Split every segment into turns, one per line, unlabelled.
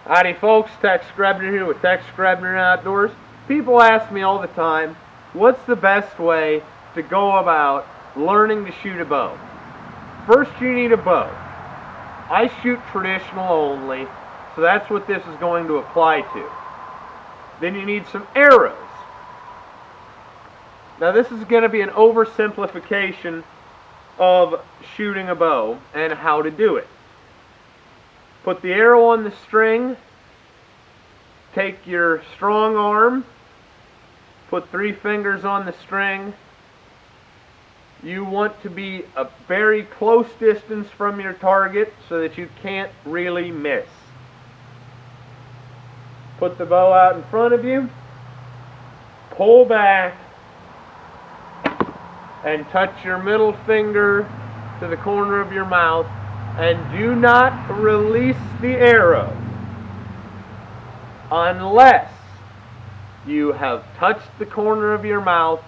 Howdy folks, Tex Grebner here with Tex Grebner Outdoors. People ask me all the time, what's the best way to go about learning to shoot a bow? First you need a bow. I shoot traditional only, so that's what this is going to apply to. Then you need some arrows. Now this is going to be an oversimplification of shooting a bow and how to do it. Put the arrow on the string, take your strong arm, put 3 fingers on the string. You want to be a very close distance from your target so that you can't really miss. Put the bow out in front of you, pull back, and touch your middle finger to the corner of your mouth. And do not release the arrow unless you have touched the corner of your mouth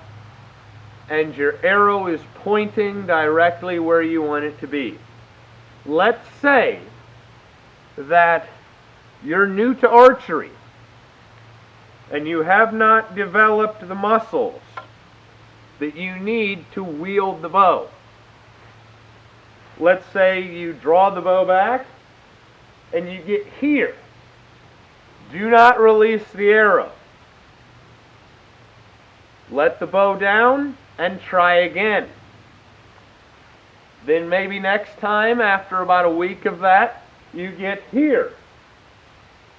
and your arrow is pointing directly where you want it to be. Let's say that you're new to archery and you have not developed the muscles that you need to wield the bow. Let's say you draw the bow back and you get here. Do not release the arrow. Let the bow down and try again. Then maybe next time, after about a week of that, you get here.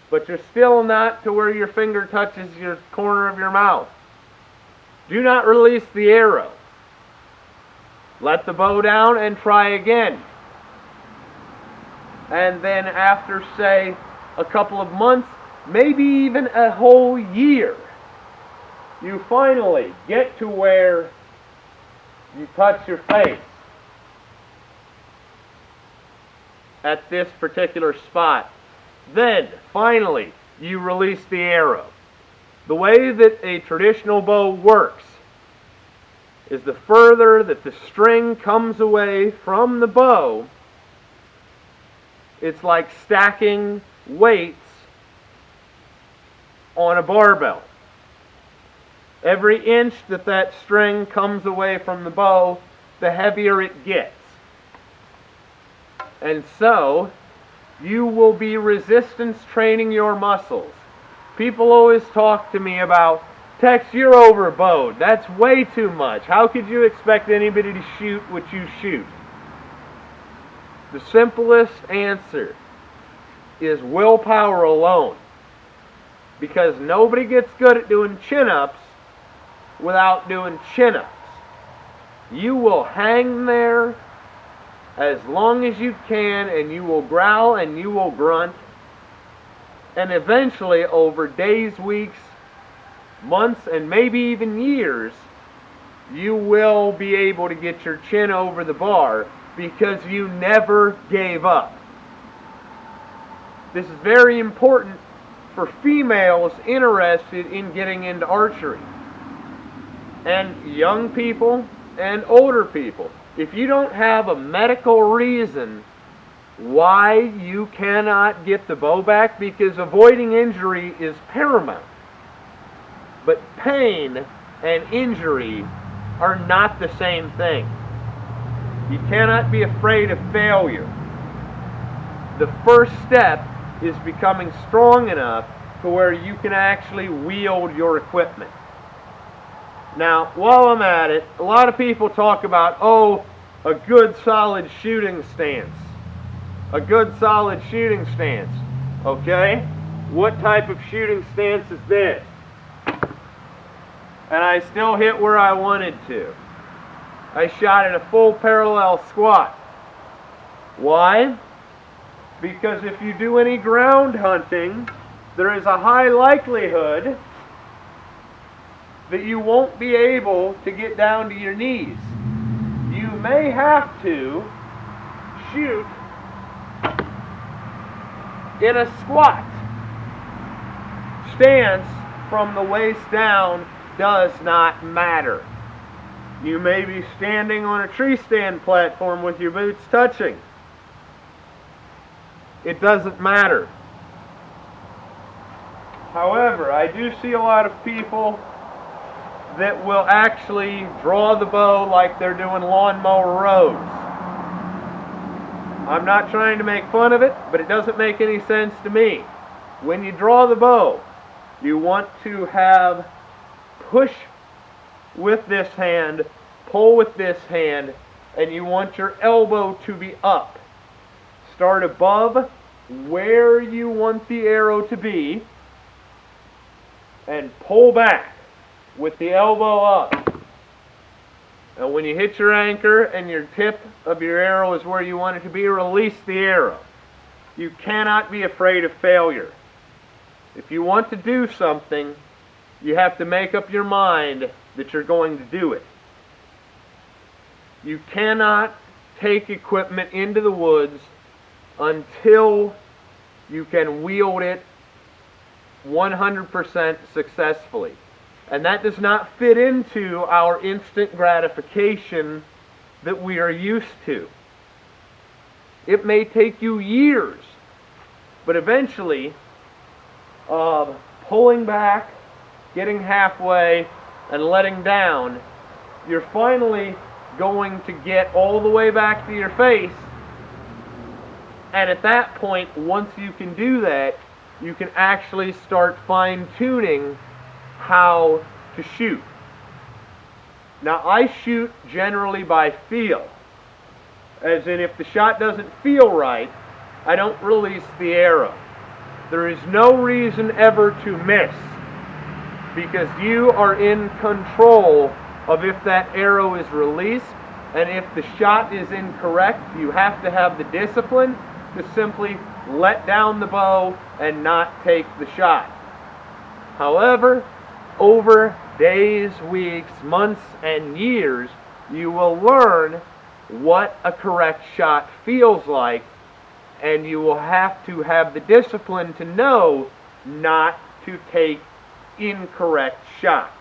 But you're still not to where your finger touches your corner of your mouth. Do not release the arrow. Let the bow down and try again. And then after, say, a couple of months, maybe even a whole year, you finally get to where you touch your face at this particular spot. Then, finally, you release the arrow. The way that a traditional bow works is the further that the string comes away from the bow, it's like stacking weights on a barbell. Every inch that that string comes away from the bow, the heavier it gets. And so, you will be resistance training your muscles. People always talk to me about, Tex, you're overbowed. That's way too much. How could you expect anybody to shoot what you shoot? The simplest answer is willpower alone. Because nobody gets good at doing chin-ups without doing chin-ups. You will hang there as long as you can, and you will growl and you will grunt. And eventually, over days, weeks, months, and maybe even years, you will be able to get your chin over the bar because you never gave up. This is very important for females interested in getting into archery, and young people and older people. If you don't have a medical reason why you cannot get the bow back, because avoiding injury is paramount. But pain and injury are not the same thing. You cannot be afraid of failure. The first step is becoming strong enough to where you can actually wield your equipment. Now, while I'm at it, a lot of people talk about, a good solid shooting stance. A good solid shooting stance. Okay? What type of shooting stance is this? And I still hit where I wanted to. I shot in a full parallel squat. Why? Because if you do any ground hunting, there is a high likelihood that you won't be able to get down to your knees. You may have to shoot in a squat. Stance from the waist down does not matter. You may be standing on a tree stand platform with your boots touching. It doesn't matter. However, I do see a lot of people that will actually draw the bow like they're doing lawnmower rows. I'm not trying to make fun of it, but it doesn't make any sense to me. When you draw the bow, you want to have push with this hand, pull with this hand, and you want your elbow to be up. Start above where you want the arrow to be, and pull back with the elbow up. And when you hit your anchor and your tip of your arrow is where you want it to be, release the arrow. You cannot be afraid of failure. If you want to do something, you have to make up your mind that you're going to do it. You cannot take equipment into the woods until you can wield it 100% successfully. And that does not fit into our instant gratification that we are used to. It may take you years, but eventually, pulling back, getting halfway, and letting down, you're finally going to get all the way back to your face. And at that point, once you can do that, you can actually start fine-tuning how to shoot. Now, I shoot generally by feel. As in, if the shot doesn't feel right, I don't release the arrow. There is no reason ever to miss, because you are in control of if that arrow is released, and if the shot is incorrect, you have to have the discipline to simply let down the bow and not take the shot. However, over days, weeks, months, and years, you will learn what a correct shot feels like, and you will have to have the discipline to know not to take incorrect shots.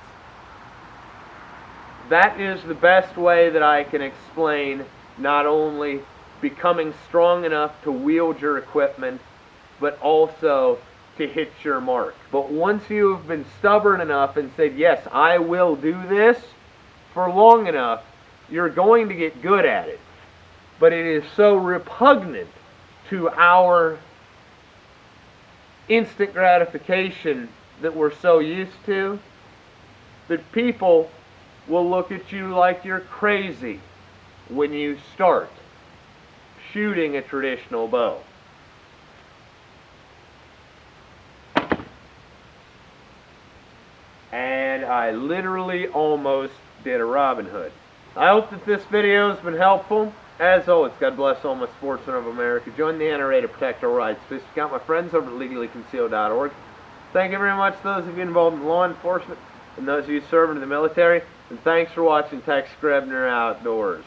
That is the best way that I can explain not only becoming strong enough to wield your equipment, but also to hit your mark. But once you have been stubborn enough and said, yes, I will do this for long enough, you're going to get good at it. But it is so repugnant to our instant gratification that we're so used to that people will look at you like you're crazy when you start shooting a traditional bow. And I literally almost did a Robin Hood. I hope that this video has been helpful. As always, God bless all my sportsmen of America. Join the NRA to protect our rights. Please check out my friends over at legallyconcealed.org. Thank you very much to those of you involved in law enforcement and those of you serving in the military. And thanks for watching Tex Grebner Outdoors.